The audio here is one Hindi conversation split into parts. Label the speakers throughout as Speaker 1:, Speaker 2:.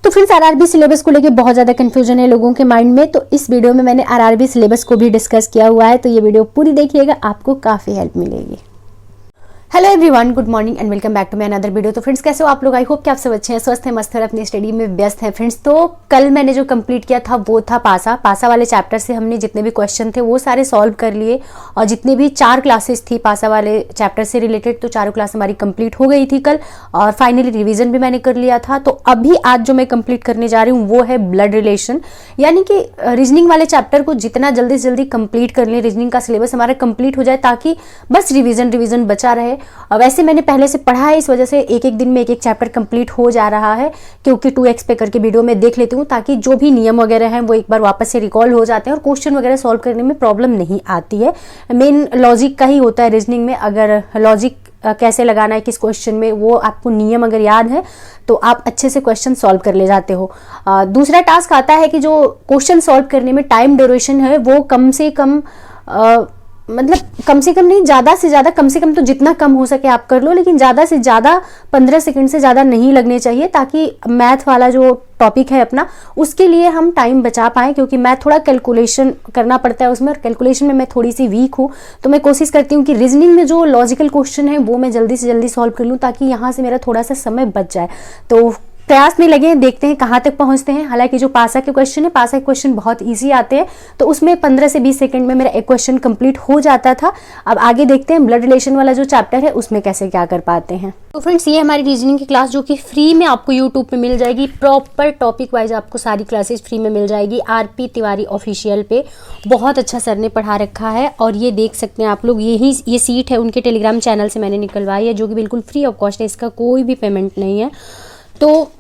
Speaker 1: तो फ्रेंड्स आरआरबी सिलेबस को लेके बहुत ज़्यादा कंफ्यूजन है लोगों के माइंड में, तो इस वीडियो में मैंने आरआरबी सिलेबस को भी डिस्कस किया हुआ है, तो ये वीडियो पूरी देखिएगा, आपको काफ़ी हेल्प मिलेगी। Hello everyone, good morning and welcome back to my another video. तो फ्रेंड्स कैसे हो आप लोग? आई होप कि आप सब अच्छे हैं, स्वस्थ हैं, मस्त हैं, अपनी स्टडी में व्यस्त हैं। फ्रेंड्स तो कल मैंने जो कंप्लीट किया था वो था पासा वाले चैप्टर से हमने जितने भी क्वेश्चन थे वो सारे सॉल्व कर लिए, और जितनी भी 4 क्लासेस थी पासा वाले चैप्टर से रिलेटेड, तो चारों क्लास हमारी कंप्लीट हो गई थी कल, और फाइनली रिविजन भी मैंने कर लिया था। तो अभी आज जो मैं कंप्लीट करने जा रही हूँ वो है ब्लड रिलेशन, यानी कि रीजनिंग वाले चैप्टर को जितना जल्दी से जल्दी कंप्लीट कर लें, रीजनिंग का सिलेबस हमारा कंप्लीट हो जाए, ताकि बस रिविजन बचा रहे। वैसे मैंने पहले से पढ़ा है, इस वजह से एक एक दिन में एक एक चैप्टर कंप्लीट हो जा रहा है, क्योंकि 2x पे करके वीडियो में देख लेती हूँ, ताकि जो भी नियम वगैरह हैं वो एक बार वापस से रिकॉल हो जाते हैं और क्वेश्चन वगैरह सॉल्व करने में प्रॉब्लम नहीं आती है। मेन लॉजिक का ही होता है रीजनिंग में, अगर लॉजिक कैसे लगाना है किस क्वेश्चन में, वो आपको नियम अगर याद है तो आप अच्छे से क्वेश्चन सॉल्व कर ले जाते हो। दूसरा टास्क आता है कि जो क्वेश्चन सॉल्व करने में टाइम ड्यूरेशन है वो कम से कम मतलब कम से कम नहीं, ज़्यादा से ज़्यादा, कम से कम तो जितना कम हो सके आप कर लो, लेकिन ज़्यादा से ज़्यादा 15 सेकंड से ज़्यादा नहीं लगने चाहिए, ताकि मैथ वाला जो टॉपिक है अपना उसके लिए हम टाइम बचा पाएँ, क्योंकि मैथ थोड़ा कैलकुलेशन करना पड़ता है उसमें, और कैलकुलेशन में मैं थोड़ी सी वीक हूँ। तो मैं कोशिश करती हूँ कि रीजनिंग में जो लॉजिकल क्वेश्चन है वो मैं जल्दी से जल्दी सॉल्व कर लूँ, ताकि यहाँ से मेरा थोड़ा सा समय बच जाए। तो प्रयास में लगे, देखते हैं कहाँ तक पहुँचते हैं। हालांकि जो पासा के क्वेश्चन है, पासा के क्वेश्चन बहुत इजी आते हैं, तो उसमें 15 से 20 सेकंड में मेरा एक क्वेश्चन कंप्लीट हो जाता था। अब आगे देखते हैं ब्लड रिलेशन वाला जो चैप्टर है उसमें कैसे क्या कर पाते हैं। तो फ्रेंड्स ये हमारी रीजनिंग की क्लास जो कि फ्री में आपको यूट्यूब पे मिल जाएगी, प्रॉपर टॉपिक वाइज आपको सारी क्लासेस फ्री में मिल जाएगी। आरपी तिवारी ऑफिशियल पे बहुत अच्छा सर ने पढ़ा रखा है, और ये देख सकते हैं आप लोग, ये सीट है उनके टेलीग्राम चैनल से मैंने निकलवाई है, जो कि बिल्कुल फ्री ऑफ कॉस्ट है, इसका कोई भी पेमेंट नहीं है। तो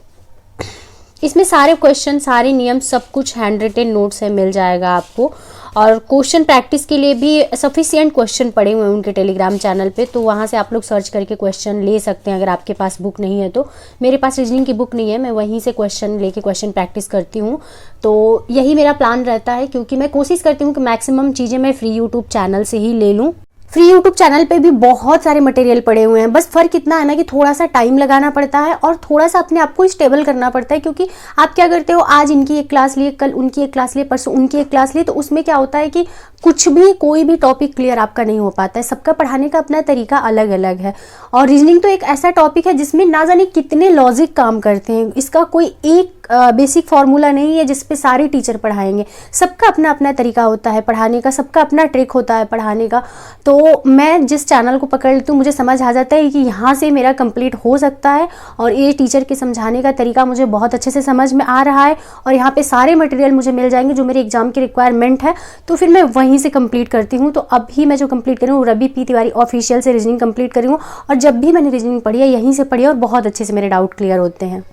Speaker 1: इसमें सारे क्वेश्चन, सारे नियम, सब कुछ हैंड रिटन नोट्स है, मिल जाएगा आपको। और क्वेश्चन प्रैक्टिस के लिए भी सफिशिएंट क्वेश्चन पड़े हुए हैं उनके टेलीग्राम चैनल पे, तो वहाँ से आप लोग सर्च करके क्वेश्चन ले सकते हैं अगर आपके पास बुक नहीं है तो। मेरे पास रीजनिंग की बुक नहीं है, मैं वहीं से क्वेश्चन लेके क्वेश्चन प्रैक्टिस करती हूँ। तो यही मेरा प्लान रहता है, क्योंकि मैं कोशिश करती हूँ कि मैक्सिमम चीज़ें मैं फ्री यूट्यूब चैनल से ही ले लूँ। फ्री यूट्यूब चैनल पे भी बहुत सारे मटेरियल पड़े हुए हैं, बस फर्क इतना है ना कि थोड़ा सा टाइम लगाना पड़ता है और थोड़ा सा अपने आप को स्टेबल करना पड़ता है। क्योंकि आप क्या करते हो, आज इनकी एक क्लास लिए, कल उनकी एक क्लास लिए, परसों उनकी एक क्लास लिए, तो उसमें क्या होता है कि कुछ भी, कोई भी टॉपिक क्लियर आपका नहीं हो पाता है। सबका पढ़ाने का अपना तरीका अलग अलग है, और रीजनिंग तो एक ऐसा टॉपिक है जिसमें ना जाने कितने लॉजिक काम करते हैं। इसका कोई एक बेसिक फार्मूला नहीं है जिसपे सारे टीचर पढ़ाएंगे, सबका अपना अपना तरीका होता है पढ़ाने का, सबका अपना ट्रिक होता है पढ़ाने का। तो मैं जिस चैनल को पकड़ लेती हूँ, मुझे समझ आ जाता है कि यहाँ से मेरा कंप्लीट हो सकता है, और ये टीचर के समझाने का तरीका मुझे बहुत अच्छे से समझ में आ रहा है, और यहाँ पे सारे मटेरियल मुझे मिल जाएंगे जो मेरे एग्जाम की रिक्वायरमेंट है, तो फिर मैं वहीं से कंप्लीट करती हूँ। तो अभी मैं जो कंप्लीट करूँ वो रवि पी तिवारी ऑफिशियल से रीजनिंग कंप्लीट करी हूँ, और जब भी मैंने रीजनिंग पढ़ी है यहीं से पढ़ी है, और बहुत अच्छे से मेरे डाउट क्लियर होते हैं।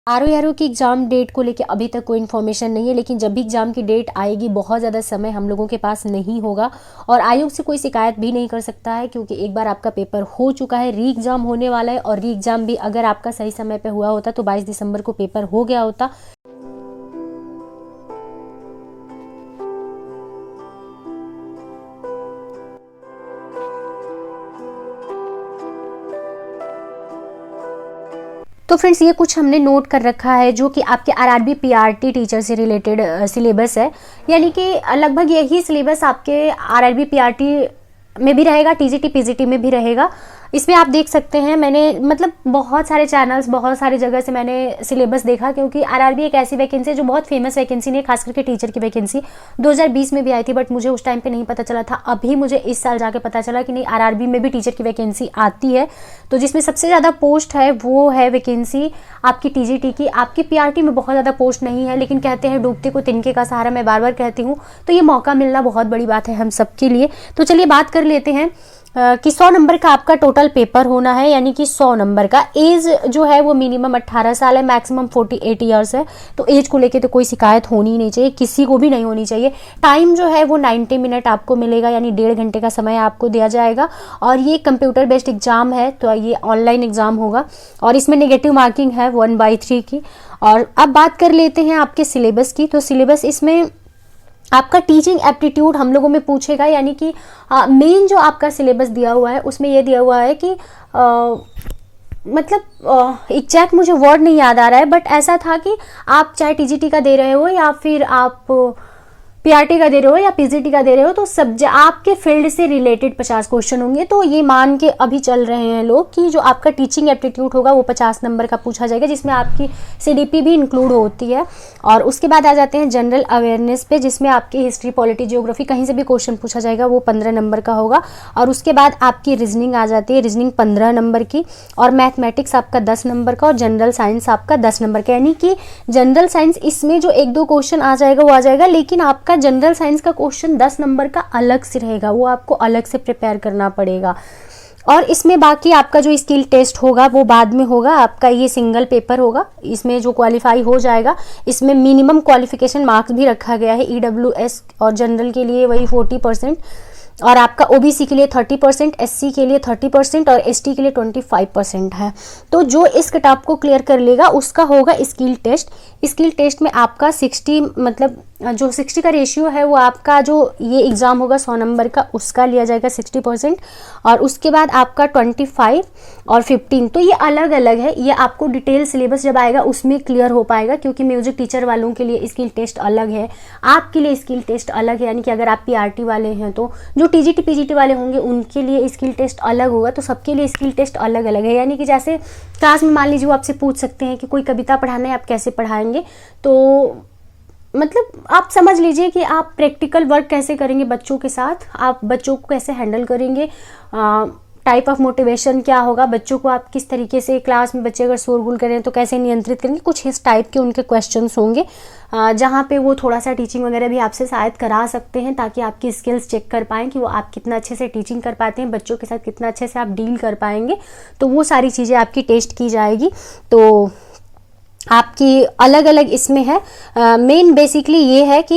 Speaker 1: आरओ की एग्ज़ाम डेट को लेके अभी तक कोई इन्फॉर्मेशन नहीं है, लेकिन जब भी एग्ज़ाम की डेट आएगी बहुत ज़्यादा समय हम लोगों के पास नहीं होगा, और आयोग से कोई शिकायत भी नहीं कर सकता है, क्योंकि एक बार आपका पेपर हो चुका है, री एग्ज़ाम होने वाला है। और री एग्ज़ाम भी अगर आपका सही समय पे हुआ होता तो 22 दिसंबर को पेपर हो गया होता। तो फ्रेंड्स ये कुछ हमने नोट कर रखा है जो कि आपके आरआरबी पीआरटी टीचर से रिलेटेड सिलेबस है, यानी कि लगभग यही सिलेबस आपके आरआरबी पीआरटी में भी रहेगा, टीजीटी पीजीटी में भी रहेगा। इसमें आप देख सकते हैं, मैंने मतलब बहुत सारे चैनल्स, बहुत सारी जगह से मैंने सिलेबस देखा, क्योंकि आरआरबी एक ऐसी वैकेंसी है जो बहुत फेमस वैकेंसी नहीं है, खास करके टीचर की वैकेंसी 2020 में भी आई थी, बट मुझे उस टाइम पे नहीं पता चला था। अभी मुझे इस साल जाके पता चला कि नहीं, आरआरबी में भी टीचर की वैकेंसी आती है। तो जिसमें सबसे ज़्यादा पोस्ट है वो है वैकेंसी आपकी टीजीटी की। आपकी पीआरटी में बहुत ज़्यादा पोस्ट नहीं है, लेकिन कहते हैं डूबते को तिनके का सहारा, मैं बार बार कहती हूँ, तो ये मौका मिलना बहुत बड़ी बात है हम सबके लिए। तो चलिए बात कर लेते हैं कि 100 नंबर का आपका टोटल पेपर होना है, यानी कि 100 नंबर का। एज जो है वो मिनिमम 18 साल है, मैक्सिमम 48 ईयर्स है, तो एज को लेके तो कोई शिकायत होनी नहीं चाहिए, किसी को भी नहीं होनी चाहिए। टाइम जो है वो 90 मिनट आपको मिलेगा, यानी 1.5 घंटे का समय आपको दिया जाएगा, और ये कंप्यूटर बेस्ड एग्जाम है, तो ये ऑनलाइन एग्जाम होगा, और इसमें नेगेटिव मार्किंग है 1/3 की। और अब बात कर लेते हैं आपके सिलेबस की। तो सिलेबस इसमें आपका टीचिंग एप्टीट्यूड हम लोगों में पूछेगा, यानी कि मेन जो आपका सिलेबस दिया हुआ है उसमें ये दिया हुआ है कि मतलब एग्जैक्ट मुझे वर्ड नहीं याद आ रहा है, बट ऐसा था कि आप चाहे टीजीटी का दे रहे हो या फिर आप पीआरटी का दे रहे हो या पीजीटी का दे रहे हो, तो सब आपके फील्ड से रिलेटेड 50 क्वेश्चन होंगे। तो ये मान के अभी चल रहे हैं लोग कि जो आपका टीचिंग एप्टीट्यूड होगा वो 50 नंबर का पूछा जाएगा, जिसमें आपकी सीडीपी भी इंक्लूड होती है। और उसके बाद आ जाते हैं जनरल अवेयरनेस पे, जिसमें आपकी हिस्ट्री, पॉलिटी, जियोग्राफी कहीं से भी क्वेश्चन पूछा जाएगा, वो 15 नंबर का होगा। और उसके बाद आपकी रीजनिंग आ जाती है, रीजनिंग 15 नंबर की, और मैथमेटिक्स आपका 10 नंबर का, और जनरल साइंस आपका 10 नंबर का। यानी कि जनरल साइंस इसमें जो 1-2 क्वेश्चन आ जाएगा वो आ जाएगा, लेकिन आपका जनरल साइंस का क्वेश्चन 10 नंबर का अलग से रहेगा, वो आपको अलग से प्रिपेयर करना पड़ेगा। और इसमें बाकी आपका जो स्किल टेस्ट होगा वो बाद में होगा, आपका ये सिंगल पेपर होगा। इसमें जो क्वालिफाई हो जाएगा, इसमें मिनिमम क्वालिफिकेशन मार्क्स भी रखा गया है। ईडब्ल्यूएस और जनरल के लिए वही 40%, और आपका ओबीसी के लिए 30%, एससी के लिए 30% और एसटी के लिए 25% है। तो जो इस कट ऑफ को क्लियर कर लेगा उसका होगा स्किल टेस्ट। स्किल टेस्ट में आपका 60, मतलब जो 60 का रेशियो है वो आपका जो ये एग्ज़ाम होगा 100 नंबर का, उसका लिया जाएगा 60%। और उसके बाद आपका 25 और 15, तो ये अलग अलग है, ये आपको डिटेल सिलेबस जब आएगा उसमें क्लियर हो पाएगा, क्योंकि म्यूजिक टीचर वालों के लिए स्किल टेस्ट अलग है, आपके लिए स्किल टेस्ट अलग है। यानी कि अगर आप पीआरटी वाले हैं तो जो टीजीटी पीजीटी वाले होंगे उनके लिए स्किल टेस्ट अलग होगा, तो सबके लिए स्किल टेस्ट अलग अलग है। यानी कि जैसे क्लास में मान लीजिए वो आपसे पूछ सकते हैं कि कोई कविता पढ़ाना है, आप कैसे पढ़ाएंगे, तो मतलब आप समझ लीजिए कि आप प्रैक्टिकल वर्क कैसे करेंगे बच्चों के साथ, आप बच्चों को कैसे हैंडल करेंगे, टाइप ऑफ मोटिवेशन क्या होगा, बच्चों को आप किस तरीके से, क्लास में बच्चे अगर शोरगुल करें तो कैसे नियंत्रित करेंगे, कुछ इस टाइप के उनके क्वेश्चंस होंगे, जहाँ पे वो थोड़ा सा टीचिंग वगैरह भी आपसे शायद करा सकते हैं, ताकि आपकी स्किल्स चेक कर पाएँ कि वो आप कितना अच्छे से टीचिंग कर पाते हैं, बच्चों के साथ कितना अच्छे से आप डील कर पाएंगे। तो वो सारी चीज़ें आपकी टेस्ट की जाएगी। तो आपकी अलग अलग इसमें है। मेन बेसिकली ये है कि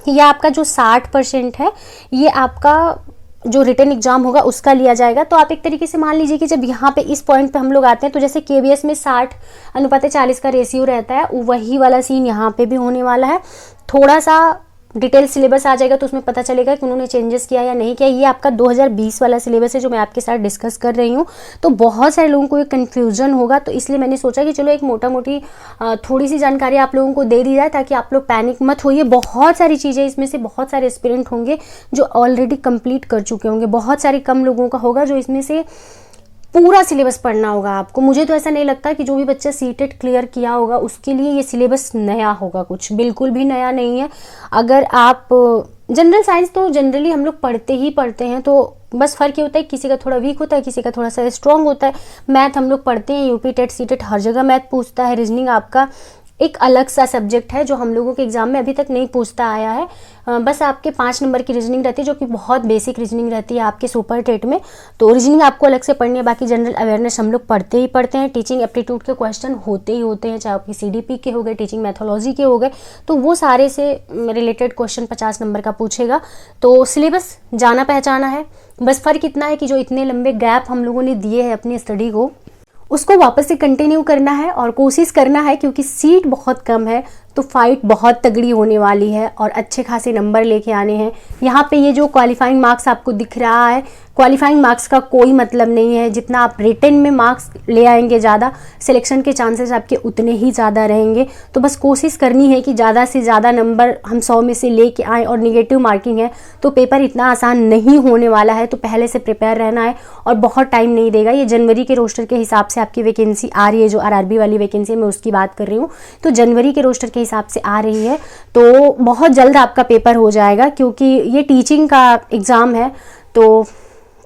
Speaker 1: ये आपका जो 60% है ये आपका जो रिटन एग्जाम होगा उसका लिया जाएगा। तो आप एक तरीके से मान लीजिए कि जब यहाँ पे इस पॉइंट पे हम लोग आते हैं, तो जैसे केवीएस में 60:40 का रेशियो रहता है, वही वाला सीन यहाँ पे भी होने वाला है। थोड़ा सा डिटेल सिलेबस आ जाएगा तो उसमें पता चलेगा कि उन्होंने चेंजेस किया या नहीं किया। ये आपका 2020 वाला सिलेबस है जो मैं आपके साथ डिस्कस कर रही हूँ। तो बहुत सारे लोगों को ये कन्फ्यूजन होगा, तो इसलिए मैंने सोचा कि चलो एक मोटा मोटी थोड़ी सी जानकारी आप लोगों को दे दी जाए, ताकि आप लोग पैनिक मत होइए। बहुत सारी चीज़ें इसमें से, बहुत सारे एस्पिरेंट होंगे जो ऑलरेडी कंप्लीट कर चुके होंगे, बहुत सारे कम लोगों का होगा जो इसमें से पूरा सिलेबस पढ़ना होगा आपको। मुझे तो ऐसा नहीं लगता कि जो भी बच्चा सीटेट क्लियर किया होगा उसके लिए ये सिलेबस नया होगा, कुछ बिल्कुल भी नया नहीं है। अगर आप जनरल साइंस तो जनरली हम लोग पढ़ते ही पढ़ते हैं, तो बस फर्क ये होता है किसी का थोड़ा वीक होता है, किसी का थोड़ा सा स्ट्रांग होता है। मैथ हम लोग पढ़ते हैं, यूपी टेट सीटेट हर जगह मैथ पूछता है। रीजनिंग आपका एक अलग सा सब्जेक्ट है जो हम लोगों के एग्जाम में अभी तक नहीं पूछता आया है। बस आपके 5 नंबर की रीजनिंग रहती है, जो कि बहुत बेसिक रीजनिंग रहती है आपके सुपर टेट में। तो रीजनिंग आपको अलग से पढ़नी है। बाकी जनरल अवेयरनेस हम लोग पढ़ते ही पढ़ते हैं। टीचिंग एप्टीट्यूड के क्वेश्चन होते ही होते हैं, चाहे आपकी सीडीपी के हो गए, टीचिंग मैथोलॉजी के हो गए, तो वो सारे से रिलेटेड क्वेश्चन 50 नंबर का पूछेगा। तो सिलेबस जाना पहचाना है, बस फर्क इतना है कि जो इतने लंबे गैप हम लोगों ने दिए हैं अपनी स्टडी को, उसको वापस से कंटिन्यू करना है और कोशिश करना है, क्योंकि सीट बहुत कम है तो फाइट बहुत तगड़ी होने वाली है और अच्छे खासे नंबर लेके आने हैं। यहाँ पे ये जो क्वालिफाइंग मार्क्स आपको दिख रहा है, क्वालिफाइंग मार्क्स का कोई मतलब नहीं है। जितना आप रिटन में मार्क्स ले आएंगे ज़्यादा, सिलेक्शन के चांसेस आपके उतने ही ज़्यादा रहेंगे। तो बस कोशिश करनी है कि ज़्यादा से ज़्यादा नंबर हम 100 में से लेके आएँ। और निगेटिव मार्किंग है तो पेपर इतना आसान नहीं होने वाला है, तो पहले से प्रिपेयर रहना है और बहुत टाइम नहीं देगा। ये जनवरी के रोस्टर के हिसाब से आपकी वैकेंसी आ रही है, जो आरआरबी वाली वैकेंसी है मैं उसकी बात कर रही हूँ, तो जनवरी के रोस्टर के हिसाब से आ रही है। तो बहुत जल्द आपका पेपर हो जाएगा, क्योंकि ये टीचिंग का एग्ज़ाम है तो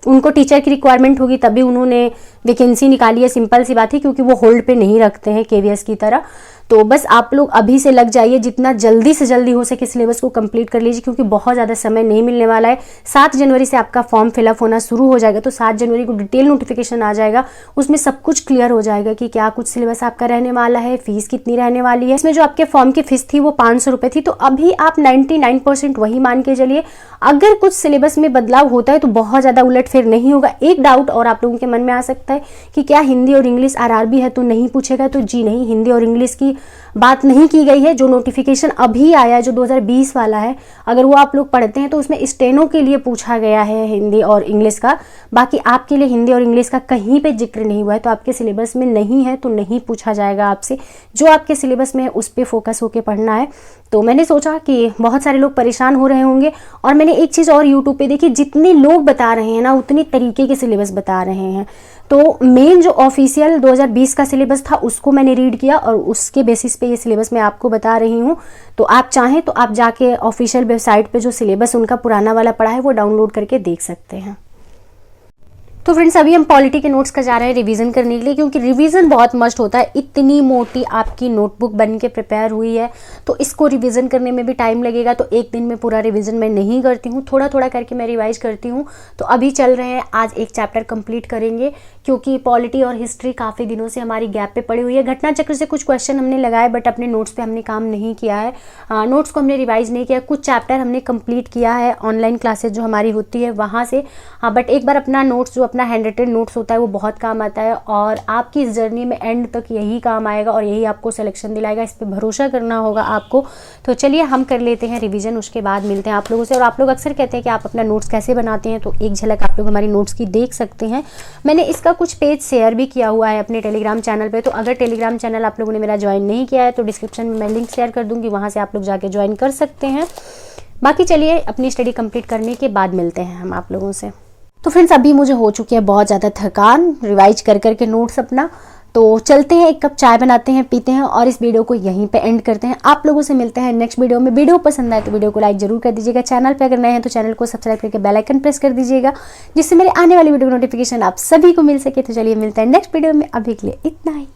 Speaker 1: उनको टीचर की रिक्वायरमेंट होगी, तभी उन्होंने वैकेंसी निकाली है। सिंपल सी बात है, क्योंकि वो होल्ड पे नहीं रखते हैं केवीएस की तरह। तो बस आप लोग अभी से लग जाइए, जितना जल्दी से जल्दी हो सके सिलेबस को कंप्लीट कर लीजिए, क्योंकि बहुत ज़्यादा समय नहीं मिलने वाला है। 7 जनवरी से आपका फॉर्म फिलअप होना शुरू हो जाएगा, तो 7 जनवरी को डिटेल नोटिफिकेशन आ जाएगा, उसमें सब कुछ क्लियर हो जाएगा कि क्या कुछ सिलेबस आपका रहने वाला है, फीस कितनी रहने वाली है। इसमें जो आपके फॉर्म की फीस थी वो 500 रुपये थी, तो अभी आप 99% वही मान के चलिए। अगर कुछ सिलेबस में बदलाव होता है तो बहुत ज़्यादा उलटफेर नहीं होगा। एक डाउट और आप लोगों के मन में आ सकता है कि क्या हिंदी और इंग्लिश आरआरबी है तो नहीं पूछेगा, तो जी नहीं, हिंदी और इंग्लिश की बात नहीं की गई है। जो नोटिफिकेशन अभी आया है जो 2020 वाला है, अगर वो आप लोग पढ़ते हैं तो उसमें स्टेनो के लिए पूछा गया है हिंदी और इंग्लिश का। बाकी आपके लिए हिंदी और इंग्लिश का कहीं पे जिक्र नहीं हुआ है, तो आपके सिलेबस में नहीं है तो नहीं पूछा जाएगा आपसे। जो आपके सिलेबस में है उस पर फोकस होकर पढ़ना है। तो मैंने सोचा कि बहुत सारे लोग परेशान हो रहे होंगे, और मैंने एक चीज़ और यूट्यूब पे देखी, जितने लोग बता रहे हैं ना उतनी तरीके के सिलेबस बता रहे हैं। तो मेन जो ऑफिशियल 2020 का सिलेबस था उसको मैंने रीड किया और उसके बेसिस पे ये सिलेबस मैं आपको बता रही हूँ। तो आप चाहें तो आप जाके ऑफिशियल वेबसाइट पे जो सिलेबस उनका पुराना वाला पड़ा है वो डाउनलोड करके देख सकते हैं। तो फ्रेंड्स अभी हम पॉलिटी के नोट्स का जा रहे हैं रिवीजन करने के लिए, क्योंकि रिवीजन बहुत मस्ट होता है। इतनी मोटी आपकी नोटबुक बन के प्रिपेयर हुई है तो इसको रिवीजन करने में भी टाइम लगेगा। तो एक दिन में पूरा रिवीजन मैं नहीं करती हूँ, थोड़ा थोड़ा करके मैं रिवाइज करती हूँ। तो अभी चल रहे हैं, आज एक चैप्टर कंप्लीट करेंगे, क्योंकि पॉलिटी और हिस्ट्री काफ़ी दिनों से हमारी गैप पे पड़ी हुई है। घटना चक्र से कुछ क्वेश्चन हमने लगाए बट अपने नोट्स पे हमने काम नहीं किया है, नोट्स को हमने रिवाइज नहीं किया। कुछ चैप्टर हमने कंप्लीट किया है ऑनलाइन क्लासेज जो हमारी होती है वहाँ से, बट एक बार अपना नोट्स जो अपना हैंड रिटन नोट्स होता है वो बहुत काम आता है, और आपकी इस जर्नी में एंड तक यही काम आएगा और यही आपको सिलेक्शन दिलाएगा। इस पर भरोसा करना होगा आपको। तो चलिए हम कर लेते हैं रिवीजन, उसके बाद मिलते हैं आप लोगों से। और आप लोग अक्सर कहते हैं कि आप अपना नोट्स कैसे बनाते हैं, तो एक झलक आप लोग हमारी नोट्स की देख सकते हैं। मैंने इसका कुछ पेज शेयर भी किया हुआ है अपने टेलीग्राम चैनल पे, तो अगर टेलीग्राम चैनल आप लोगों ने मेरा ज्वाइन नहीं किया है तो डिस्क्रिप्शन में मैं लिंक शेयर कर दूंगी, वहाँ से आप लोग जाके ज्वाइन कर सकते हैं। बाकी चलिए अपनी स्टडी कंप्लीट करने के बाद मिलते हैं हम आप लोगों से। तो फ्रेंड्स अभी मुझे हो चुकी है बहुत ज़्यादा थकान रिवाइज कर करके नोट्स अपना, तो चलते हैं एक कप चाय बनाते हैं, पीते हैं और इस वीडियो को यहीं पे एंड करते हैं। आप लोगों से मिलते हैं नेक्स्ट वीडियो में। वीडियो पसंद आए तो वीडियो को लाइक जरूर कर दीजिएगा। चैनल पे अगर नए हैं तो चैनल को सब्सक्राइब करके बेल आइकन प्रेस कर दीजिएगा, जिससे मेरे आने वाली वीडियो नोटिफिकेशन आप सभी को मिल सके। तो चलिए मिलते हैं नेक्स्ट वीडियो में, अभी के लिए इतना ही।